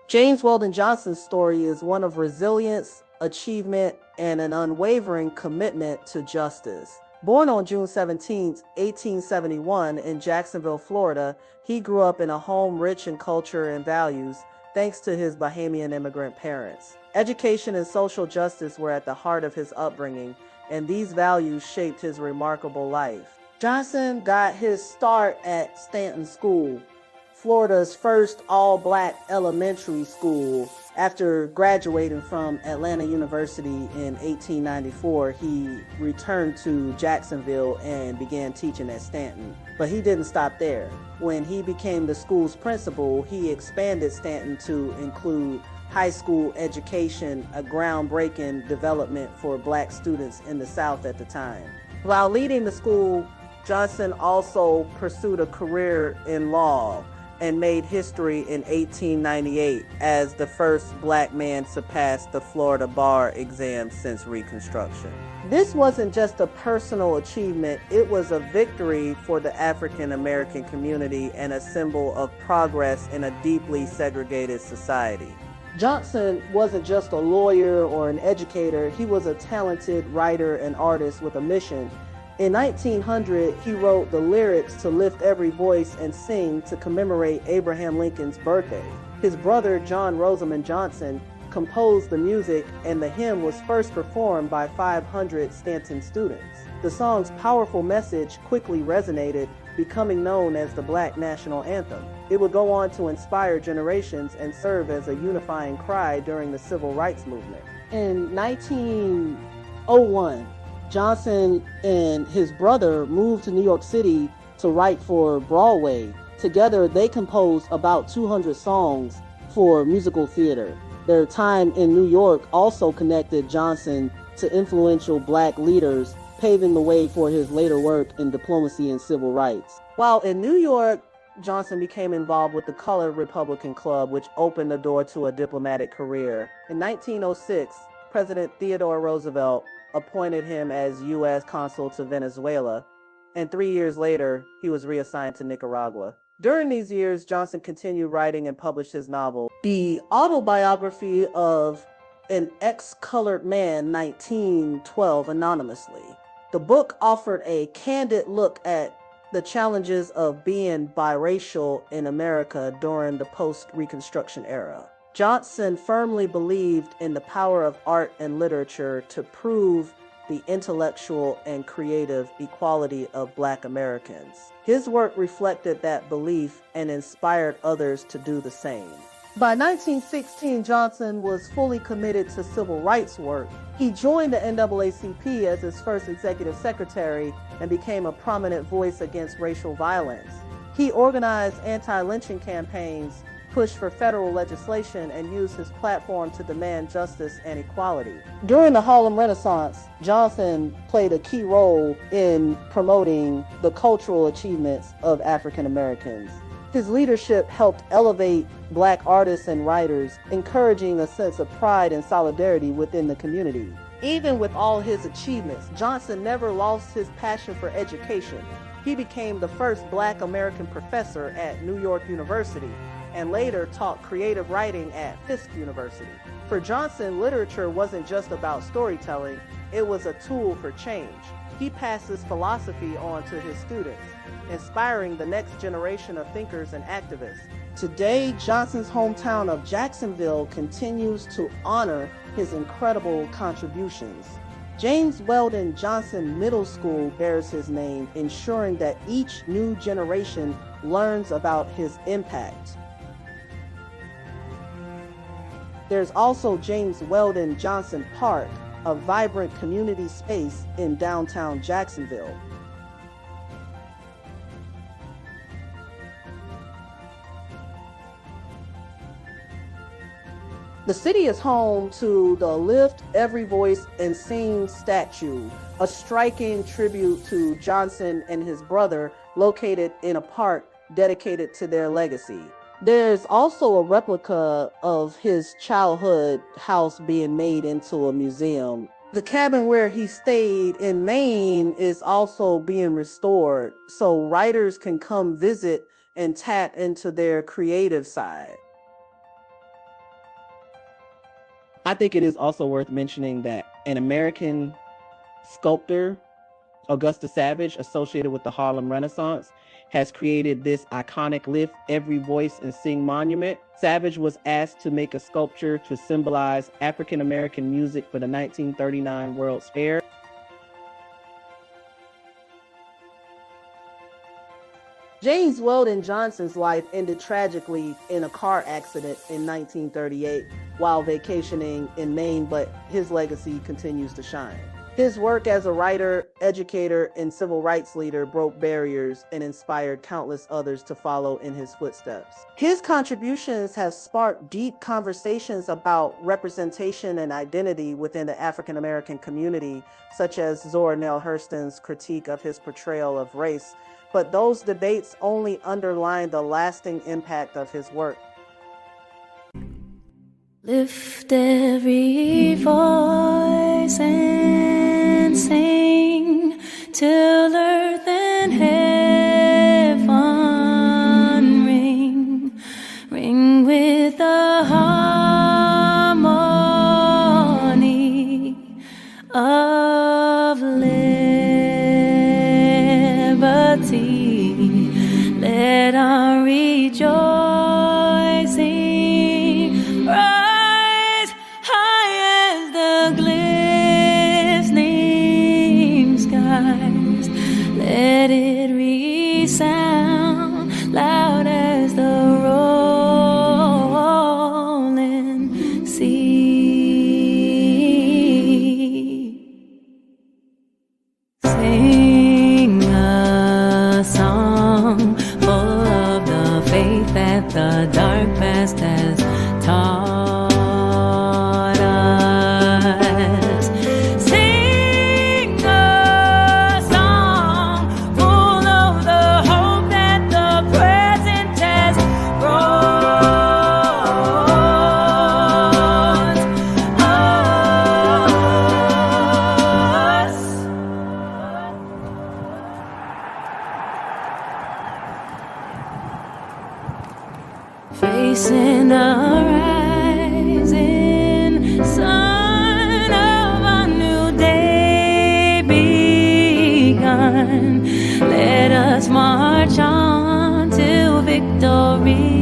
James Weldon Johnson's story is one of resilience, achievement, and an unwavering commitment to justice. Born on June 17, 1871, in Jacksonville, Florida, he grew up in a home rich in culture and values thanks to his Bahamian immigrant parents. Education and social justice were at the heart of his upbringing, and these values shaped his remarkable life. Johnson got his start at Stanton School, Florida's first all-black elementary school. After graduating from Atlanta University in 1894, he returned to Jacksonville and began teaching at Stanton. But he didn't stop there. When he became the school's principal, he expanded Stanton to include high school education, a groundbreaking development for black students in the South at the time. While leading the school, Johnson also pursued a career in law and made history in 1898 as the first black man to pass the Florida bar exam since Reconstruction. This wasn't just a personal achievement, it was a victory for the African American community and a symbol of progress in a deeply segregated society. Johnson wasn't just a lawyer or an educator, he was a talented writer and artist with a mission. In 1900, he wrote the lyrics to Lift Every Voice and Sing to commemorate Abraham Lincoln's birthday. His brother, John Rosamond Johnson, composed the music, and the hymn was first performed by 500 Stanton students. The song's powerful message quickly resonated, becoming known as the Black National Anthem. It would go on to inspire generations and serve as a unifying cry during the Civil Rights Movement. In 1901, Johnson and his brother moved to New York City to write for Broadway. Together, they composed about 200 songs for musical theater. Their time in New York also connected Johnson to influential black leaders, paving the way for his later work in diplomacy and civil rights. While in New York, Johnson became involved with the Colored Republican Club, which opened the door to a diplomatic career. In 1906, President Theodore Roosevelt appointed him as U.S. Consul to Venezuela, and 3 years later, he was reassigned to Nicaragua. During these years, Johnson continued writing and published his novel, The Autobiography of an Ex-Colored Man, 1912, anonymously. The book offered a candid look at the challenges of being biracial in America during the post-Reconstruction era. Johnson firmly believed in the power of art and literature to prove the intellectual and creative equality of Black Americans. His work reflected that belief and inspired others to do the same. By 1916, Johnson was fully committed to civil rights work. He joined the NAACP as its first executive secretary and became a prominent voice against racial violence. He organized anti-lynching campaigns, pushed for federal legislation, and used his platform to demand justice and equality. During the Harlem Renaissance, Johnson played a key role in promoting the cultural achievements of African Americans. His leadership helped elevate Black artists and writers, encouraging a sense of pride and solidarity within the community. Even with all his achievements, Johnson never lost his passion for education. He became the first Black American professor at New York University, and later taught creative writing at Fisk University. For Johnson, literature wasn't just about storytelling, it was a tool for change. He passed his philosophy on to his students, inspiring the next generation of thinkers and activists. Today, Johnson's hometown of Jacksonville continues to honor his incredible contributions. James Weldon Johnson Middle School bears his name, ensuring that each new generation learns about his impact. There's also James Weldon Johnson Park, a vibrant community space in downtown Jacksonville. The city is home to the Lift Every Voice and Sing statue, a striking tribute to Johnson and his brother located in a park dedicated to their legacy. There's also a replica of his childhood house being made into a museum. The cabin where he stayed in Maine is also being restored, so writers can come visit and tap into their creative side. I think it is also worth mentioning that an American sculptor, Augusta Savage, associated with the Harlem Renaissance, has created this iconic Lift Every Voice and Sing monument. Savage was asked to make a sculpture to symbolize African American music for the 1939 World's Fair. James Weldon Johnson's life ended tragically in a car accident in 1938 while vacationing in Maine, but his legacy continues to shine. His work as a writer, educator, and civil rights leader broke barriers and inspired countless others to follow in his footsteps. His contributions have sparked deep conversations about representation and identity within the African American community, such as Zora Neale Hurston's critique of his portrayal of race, but those debates only underline the lasting impact of his work. Lift every voice and sing till earth and heaven ring, ring with the harmony of liberty. Let our rejoicing rise high as the glistening skies. Let it resound loud as the rolling sea. Sing a song full of the faith that the dark past has taught us. Sing a song full of the hope that the present has brought us. Facing a rising sun of a new day begun. Let us march on to victory.